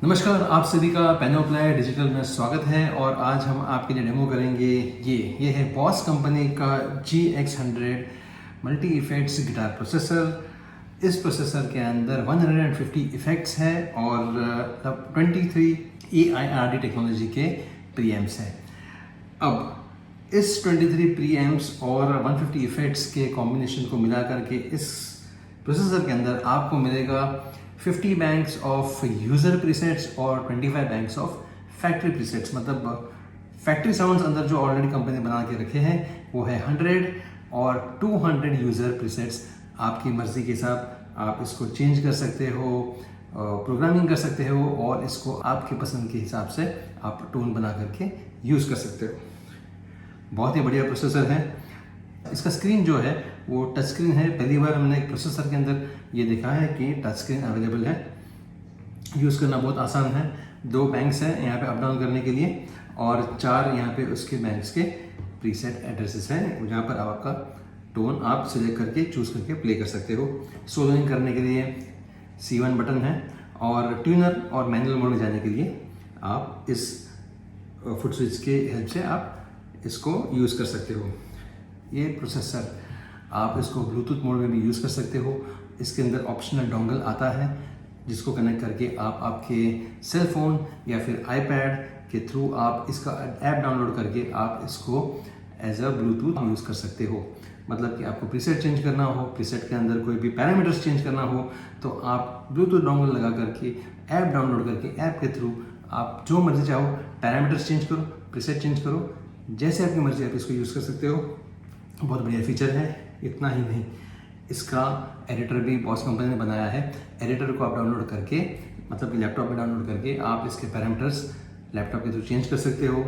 नमस्कार, आप सभी का पैनोप्लाई डिजिटल में स्वागत है। और आज हम आपके लिए डेमो करेंगे ये है बॉस कंपनी का GX100 multi effects guitar processor. इस प्रोसेसर के अंदर 150 इफेक्ट्स है और 23 AIRD टेक्नोलॉजी के प्रीएम्प्स हैं। अब इस 23 प्रीएम्प्स और 150 इफेक्ट्स के कॉम्बिनेशन को मिला करके इस प्रोसेसर के अंदर आपको मिलेगा 50 बैंक्स ऑफ यूज़र प्रीसेट्स और 25 बैंक्स ऑफ फैक्ट्री प्रीसेट्स। मतलब फैक्ट्री साउंड्स अंदर जो ऑलरेडी कंपनी बना के रखे हैं वो है 100 और 200 यूज़र प्रीसेट्स। आपकी मर्ज़ी के हिसाब आप इसको चेंज कर सकते हो, प्रोग्रामिंग कर सकते हो और इसको आपके पसंद के हिसाब से आप टोन बना करके यूज़ कर सकते हो। बहुत ही बढ़िया प्रोसेसर है। इसका स्क्रीन जो है वो टच स्क्रीन है। पहली बार हमने एक प्रोसेसर के अंदर ये देखा है कि टच स्क्रीन अवेलेबल है। यूज़ करना बहुत आसान है। 2 बैंक्स हैं यहाँ पे अप डाउन करने के लिए और 4 यहाँ पे उसके बैंक्स के प्रीसेट एड्रेसेस हैं जहाँ पर आपका टोन आप सिलेक्ट करके चूज़ करके प्ले कर सकते हो। सोलोइंग करने के लिए C1 बटन है और ट्यूनर और मैनुअल मोड में जाने के लिए आप इस फुट स्विच के हेल्प से आप इसको यूज़ कर सकते हो। ये प्रोसेसर आप इसको ब्लूटूथ मोड में भी यूज़ कर सकते हो। इसके अंदर ऑप्शनल डोंगल आता है जिसको कनेक्ट करके आप आपके सेल फोन या फिर आईपैड के थ्रू आप इसका ऐप डाउनलोड करके आप इसको एज अ ब्लूटूथ यूज़ कर सकते हो। मतलब कि आपको प्रीसेट चेंज करना हो, प्रीसेट के अंदर कोई भी पैरामीटर्स चेंज करना हो तो आप ब्लूटूथ डोंगल लगा करके ऐप डाउनलोड करके ऐप के थ्रू आप जो मर्जी चाहो पैरामीटर्स चेंज करो, प्रीसेट चेंज करो, जैसे आपकी मर्जी आप इसको यूज़ कर सकते हो। बहुत बढ़िया फीचर है। इतना ही नहीं, इसका एडिटर भी बॉस कंपनी ने बनाया है। एडिटर को आप डाउनलोड करके मतलब लैपटॉप में डाउनलोड करके आप इसके पैरामीटर्स लैपटॉप के थ्रू चेंज कर सकते हो।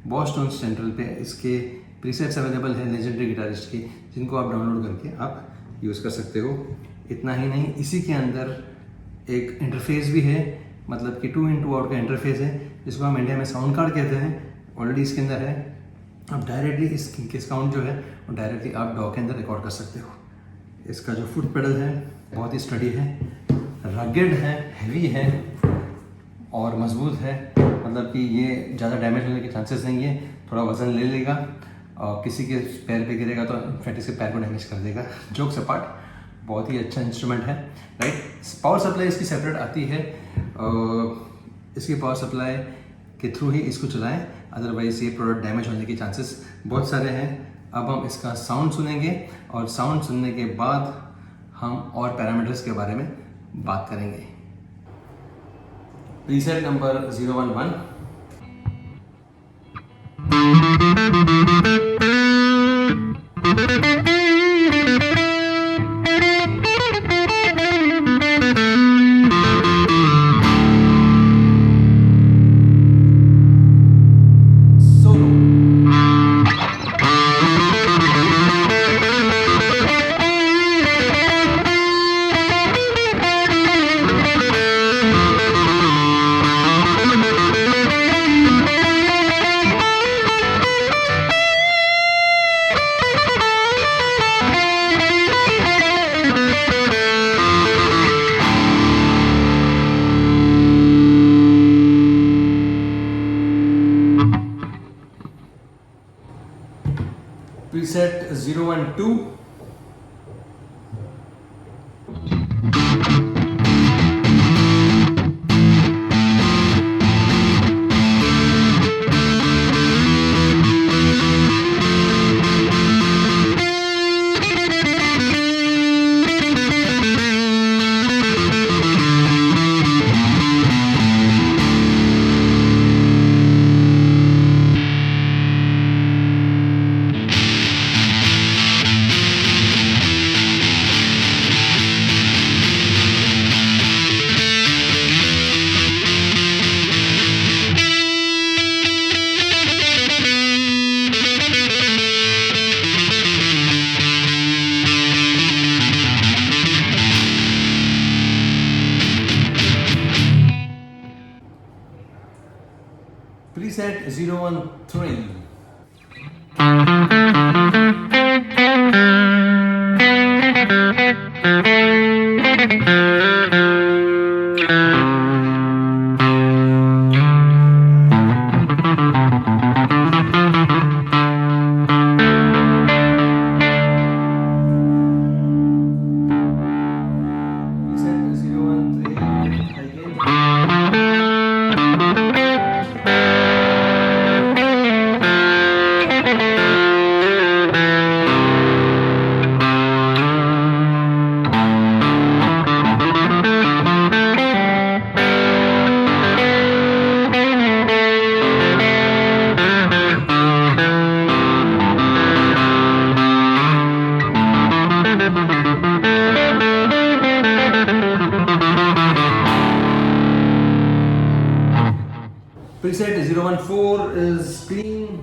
बॉस टोन सेंट्रल पे इसके प्रीसेट्स अवेलेबल है लेजेंडरी गिटारिस्ट के, जिनको आप डाउनलोड करके आप यूज़ कर सकते हो। इतना ही नहीं, इसी के अंदर एक इंटरफेस भी है, मतलब कि 2 आउट का इंटरफेस है जिसको हम इंडिया में साउंड कार्ड कहते हैं। ऑलरेडी इसके अंदर है। अब डायरेक्टली इसके साउंड जो है वो डायरेक्टली आप डॉ के अंदर रिकॉर्ड कर सकते हो। इसका जो फुट पेडल है बहुत ही स्टडी है, रगेड है, हैवी है और मजबूत है। मतलब कि ये ज़्यादा डैमेज होने के चांसेस नहीं है। थोड़ा वज़न ले लेगा और किसी के पैर पे गिरेगा तो इनफैक्ट इसके पैर को डैमेज कर देगा। जोक्स अपार्ट, बहुत ही अच्छा इंस्ट्रूमेंट है, राइट। पावर सप्लाई इसकी सेपरेट आती है। इसकी पावर सप्लाई के थ्रू ही इसको चलाएं, अदरवाइज़ ये प्रोडक्ट डैमेज होने के चांसेस बहुत सारे हैं। अब हम इसका साउंड सुनेंगे और साउंड सुनने के बाद हम और पैरामीटर्स के बारे में बात करेंगे। Preset number 011। Preset 012। Preset 013। Preset 014 is clean.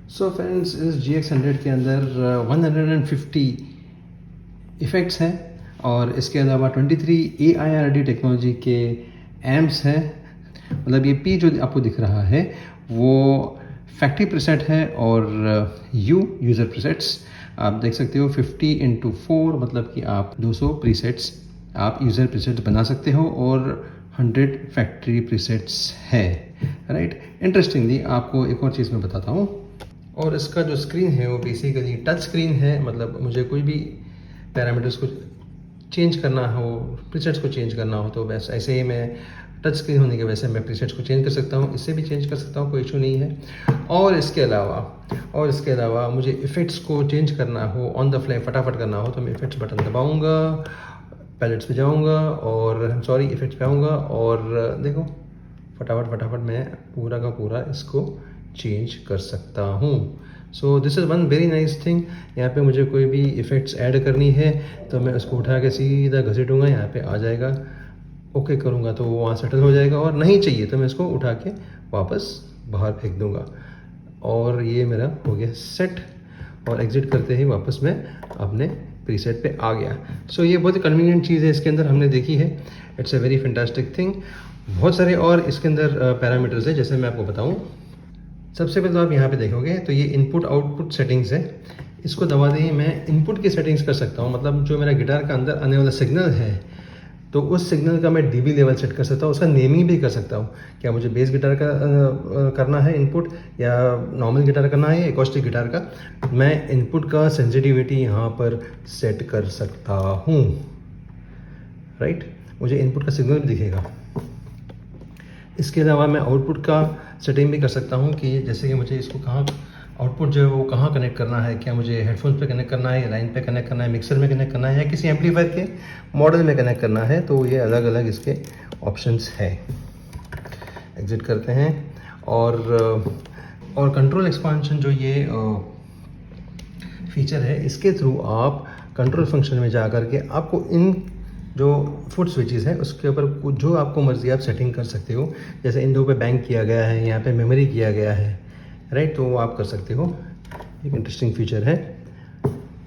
So friends, इस GX100 के अंदर 150 इफ़ेक्ट्स हैं और इसके अलावा 23 AIRD टेक्नोलॉजी के एम्प्स हैं। मतलब ये P जो आपको दिख रहा है वो फैक्ट्री प्रीसेट है और U यूज़र प्रीसेट्स। आप देख सकते हो 50x4 मतलब कि आप 200 प्रीसेट्स आप यूज़र प्रीसेट्स बना सकते हो और 100 फैक्ट्री प्रीसेट्स है। राइट, इंटरेस्टिंगली आपको एक और चीज़ मैं बताता हूँ। और इसका जो स्क्रीन है वो बेसिकली टच स्क्रीन है। मतलब मुझे कोई भी पैरामीटर्स को चेंज करना हो, प्रीसेट्स को चेंज करना हो तो बस ऐसे ही मैं टच स्क्रीन होने की वजह से मैं प्रीसेट्स को चेंज कर सकता हूँ, इससे भी चेंज कर सकता हूँ, कोई इशू नहीं है। और इसके अलावा मुझे इफ़ेक्ट्स को चेंज करना हो, ऑन द फ्लाई फटाफट करना हो तो मैं इफ़ेक्ट्स बटन दबाऊँगा, पैलेट्स पे जाऊँगा और इफ़ेक्ट्स पे आऊँगा और देखो फटाफट मैं पूरा का पूरा इसको चेंज कर सकता हूँ। So this is one very nice thing. यहाँ पे मुझे कोई भी इफ़ेक्ट्स ऐड करनी है तो मैं उसको उठा के सीधा घसीटूँगा, यहाँ पे आ जाएगा। ओके करूँगा तो वो वहाँ सेटल हो जाएगा और नहीं चाहिए तो मैं इसको उठा के वापस बाहर फेंक दूँगा और ये मेरा हो गया सेट। और एग्ज़िट करते ही वापस मैं अपने प्रीसेट पे आ गया। सो ये बहुत ही कन्वीनियंट चीज़ है इसके अंदर हमने देखी है। It's a very fantastic thing. बहुत सारे और इसके अंदर पैरामीटर्स है, जैसे मैं आपको बताऊँ। सबसे पहले तो आप यहाँ पे देखोगे तो ये इनपुट आउटपुट सेटिंग्स है। इसको दबा दें मैं इनपुट की सेटिंग्स कर सकता हूँ। मतलब जो मेरा गिटार का अंदर आने वाला सिग्नल है तो उस सिग्नल का मैं डीबी लेवल सेट कर सकता हूँ, उसका नेमिंग भी कर सकता हूँ। क्या मुझे बेस गिटार का करना है इनपुट, या नॉर्मल गिटार करना है, या एकॉस्टिक गिटार का, मैं इनपुट का सेंसिटिविटी यहाँ पर सेट कर सकता हूँ। राइट, मुझे इनपुट का सिग्नल भी दिखेगा। इसके अलावा मैं आउटपुट का सेटिंग भी कर सकता हूँ कि जैसे कि मुझे इसको कहाँ आउटपुट जो है वो कहाँ कनेक्ट करना है। क्या मुझे हेडफोन्स पे कनेक्ट करना है, या लाइन पे कनेक्ट करना है, मिक्सर में कनेक्ट करना है, या किसी एम्पलीफायर के मॉडल में कनेक्ट करना है। तो ये अलग अलग इसके ऑप्शंस है। एग्जिट करते हैं और कंट्रोल एक्सपांशन जो ये फीचर है, इसके थ्रू आप कंट्रोल फंक्शन में जा कर के आपको इन जो फुट स्विचेस हैं उसके ऊपर जो आपको मर्ज़ी आप सेटिंग कर सकते हो। जैसे इन दो पे बैंक किया गया है, यहाँ पे मेमोरी किया गया है, राइट, तो वो आप कर सकते हो। एक इंटरेस्टिंग फीचर है।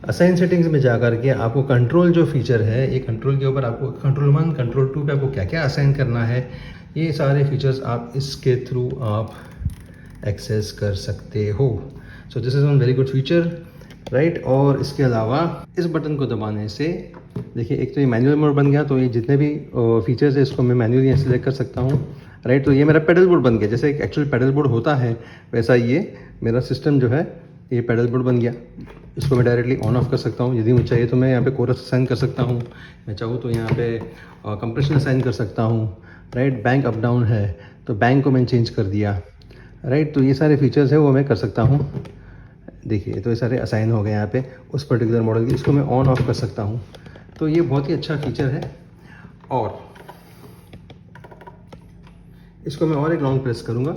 असाइन सेटिंग्स में जा कर के आपको कंट्रोल जो फीचर है, ये कंट्रोल के ऊपर आपको कंट्रोल 1 कंट्रोल 2 पे आपको क्या क्या असाइन करना है, ये सारे फीचर्स आप इसके थ्रू आप एक्सेस कर सकते हो। So this is one very good feature, right. और इसके अलावा इस बटन को दबाने से देखिए, एक तो ये मैनुअल मोड बन गया, तो ये जितने भी फीचर्स है इसको मैं मैनुअली सेलेक्ट कर सकता हूँ, राइट। तो ये मेरा पेडल बोर्ड बन गया, जैसे एक एक्चुअल पेडल बोर्ड होता है वैसा ये मेरा सिस्टम जो है ये पेडल बोर्ड बन गया। इसको मैं डायरेक्टली ऑन ऑफ कर सकता हूँ। यदि मुझे चाहिए तो मैं यहाँ पे कोरस असाइन कर सकता हूँ, मैं चाहूँ तो यहाँ पे कंप्रेशन असाइन कर सकता हूँ, राइट। बैंक अप डाउन है तो बैंक को मैंने चेंज कर दिया, राइट। तो ये सारे फीचर्स है वो मैं कर सकता हूँ। देखिए, तो ये सारे असाइन हो गए यहाँ पे उस पर्टिकुलर मॉडल की। इसको मैं ऑन ऑफ कर सकता हूँ। तो ये बहुत ही अच्छा फीचर है। और इसको मैं और एक लॉन्ग प्रेस करूँगा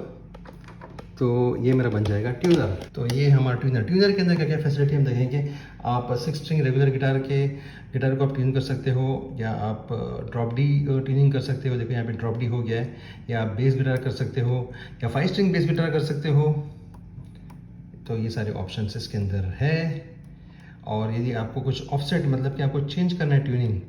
तो ये मेरा बन जाएगा ट्यूनर। तो ये हमारा ट्यूनर के अंदर क्या क्या फैसिलिटी हम देखेंगे। आप 6 स्ट्रिंग रेगुलर गिटार को आप ट्यून कर सकते हो, या आप ड्रॉप डी ट्यूनिंग कर सकते हो। देखो यहाँ पे ड्रॉप डी हो गया है। या आप बेस गिटार कर सकते हो, या 5 स्ट्रिंग बेस गिटार कर सकते हो। तो ये सारे ऑप्शन इसके अंदर है। और यदि आपको कुछ ऑफसेट, मतलब कि आपको चेंज करना है ट्यूनिंग,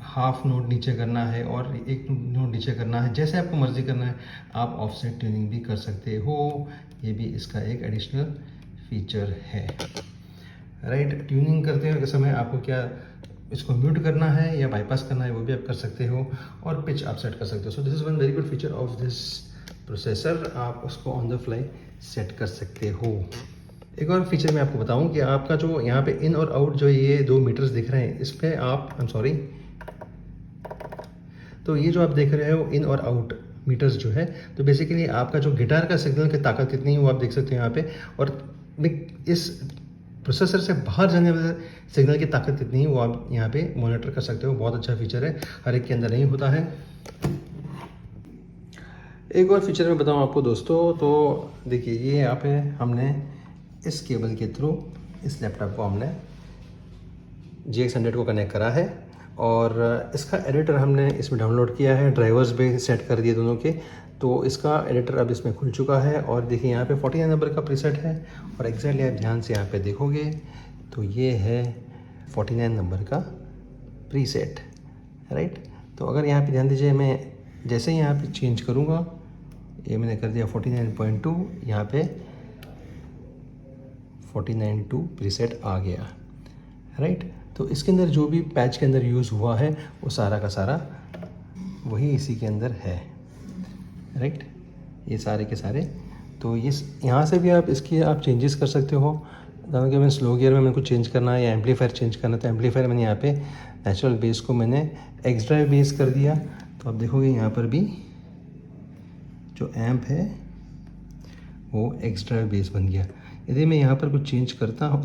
हाफ नोट नीचे करना है और एक नोट नीचे करना है, जैसे आपको मर्जी करना है, आप ऑफसेट ट्यूनिंग भी कर सकते हो। ये भी इसका एक एडिशनल फीचर है, राइट। ट्यूनिंग करते हुए समय आपको क्या इसको म्यूट करना है या बाईपास करना है वो भी आप कर सकते हो, और पिच आप सेट कर सकते हो। So this is one very good feature of this processor. आप उसको ऑन द फ्लाई सेट कर सकते हो। एक और फीचर मैं आपको बताऊं कि आपका जो यहाँ पे इन और आउट जो ये 2 मीटर्स दिख रहे हैं, इस पर आप तो ये जो आप देख रहे हो इन और आउट मीटर्स जो है, तो बेसिकली आपका जो गिटार का सिग्नल की ताकत कितनी है वो आप देख सकते हो यहाँ पे, और इस प्रोसेसर से बाहर जाने वाले सिग्नल की ताकत कितनी है वो आप यहाँ पे मॉनिटर कर सकते हो। बहुत अच्छा फीचर है, हर एक के अंदर नहीं होता है। एक और फीचर मैं बताऊँ आपको दोस्तों, तो देखिए ये यहाँ पे हमने इस केबल के थ्रू इस लैपटॉप को हमने GX100 को कनेक्ट करा है, और इसका एडिटर हमने इसमें डाउनलोड किया है, ड्राइवर्स भी सेट कर दिए दोनों के। तो इसका एडिटर अब इसमें खुल चुका है, और देखिए यहाँ पे 49 नंबर का प्रीसेट है, और एग्जैक्टली आप ध्यान से यहाँ पे देखोगे तो ये है 49 नंबर का प्रीसेट, राइट। तो अगर यहाँ पे ध्यान दीजिए, मैं जैसे ही यहाँ पे चेंज करूँगा, ये मैंने कर दिया 49.2, यहाँ पे 49.2 प्रीसेट आ गया, राइट। तो इसके अंदर जो भी पैच के अंदर यूज़ हुआ है वो सारा का सारा वही इसी के अंदर है, राइट। ये सारे के सारे, तो ये यहाँ से भी आप इसकी आप चेंजेस कर सकते हो। कि मैं स्लो गियर में मेरे को चेंज करना है या एम्पलीफायर चेंज करना है, तो एम्पलीफायर मैंने यहाँ पे नेचुरल बेस को मैंने एक्स ड्राइव बेस कर दिया। तो आप देखोगे यहाँ पर भी जो एम्प है वो एक्स ड्राइव बेस बन गया। यदि मैं यहाँ पर कुछ चेंज करता हूँ,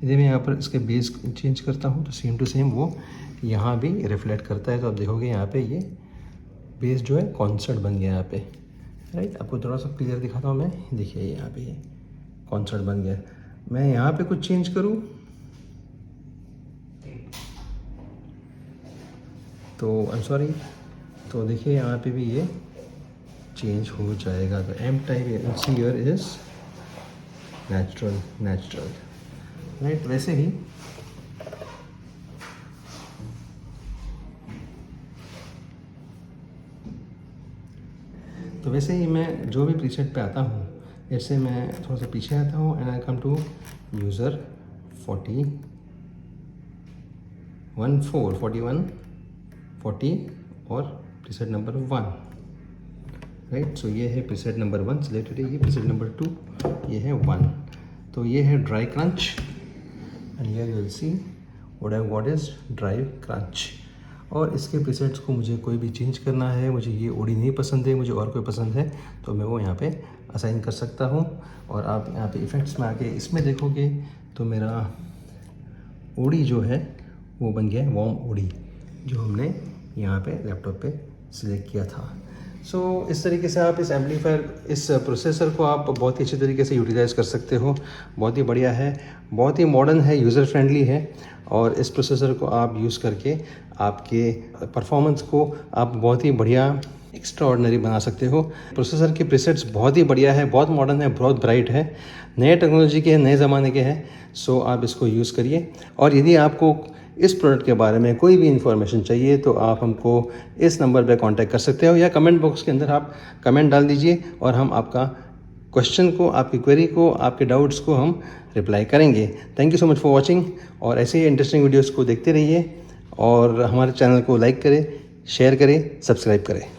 यदि मैं यहाँ पर इसके बेस चेंज करता हूँ, तो सेम टू सेम वो यहाँ भी रिफ्लेक्ट करता है। तो आप देखोगे यहाँ पे ये बेस जो है कॉन्सर्ट बन गया यहाँ पे, राइट। आपको थोड़ा सा क्लियर दिखाता हूँ मैं, देखिए यहाँ पे ये कॉन्सर्ट बन गया। मैं यहाँ पे कुछ चेंज करूँ तो तो देखिए यहाँ पे भी ये चेंज हो जाएगा। तो M type here is natural, right. वैसे ही मैं जो भी प्रीसेट पे आता हूँ, जैसे मैं थोड़ा सा पीछे आता हूँ and I come to user 41, 41, 40 और प्रीसेट नंबर 1, राइट। सो ये है प्रीसेट नंबर 1 सिलेक्टेड है, ये प्रीसेट नंबर 2, ये है 1। तो ये है dry crunch, and here you will see what I got is dry crunch. और इसके प्रीसेट्स को मुझे कोई भी चेंज करना है, मुझे ये ओडी नहीं पसंद है, मुझे और कोई पसंद है, तो मैं वो यहाँ पे असाइन कर सकता हूँ। और आप यहाँ पे इफ़ेक्ट्स में आके इसमें देखोगे तो मेरा ओडी जो है वो बन गया है वार्म ओडी, जो हमने यहाँ पे लैपटॉप पे सिलेक्ट किया था। सो इस तरीके से आप इस एम्पलीफायर, इस प्रोसेसर को आप बहुत ही अच्छे तरीके से यूटिलाइज़ कर सकते हो। बहुत ही बढ़िया है, बहुत ही मॉडर्न है, यूज़र फ्रेंडली है, और इस प्रोसेसर को आप यूज़ करके आपके परफॉर्मेंस को आप बहुत ही बढ़िया एक्स्ट्रा ऑर्डिनरी बना सकते हो। प्रोसेसर के प्रीसेट्स बहुत ही बढ़िया है, बहुत मॉडर्न है, बहुत ब्राइट है, नए टेक्नोलॉजी के हैं, नए ज़माने के हैं। सो आप इसको यूज़ करिए। और यदि आपको इस प्रोडक्ट के बारे में कोई भी इन्फॉर्मेशन चाहिए तो आप हमको इस नंबर पर कांटेक्ट कर सकते हो, या कमेंट बॉक्स के अंदर आप कमेंट डाल दीजिए, और हम आपका क्वेश्चन को, आपकी क्वेरी को, आपके डाउट्स को हम रिप्लाई करेंगे। Thank you so much for watching, और ऐसे ही इंटरेस्टिंग वीडियोज़ को देखते रहिए, और हमारे चैनल को लाइक करें, शेयर करें, सब्सक्राइब करें।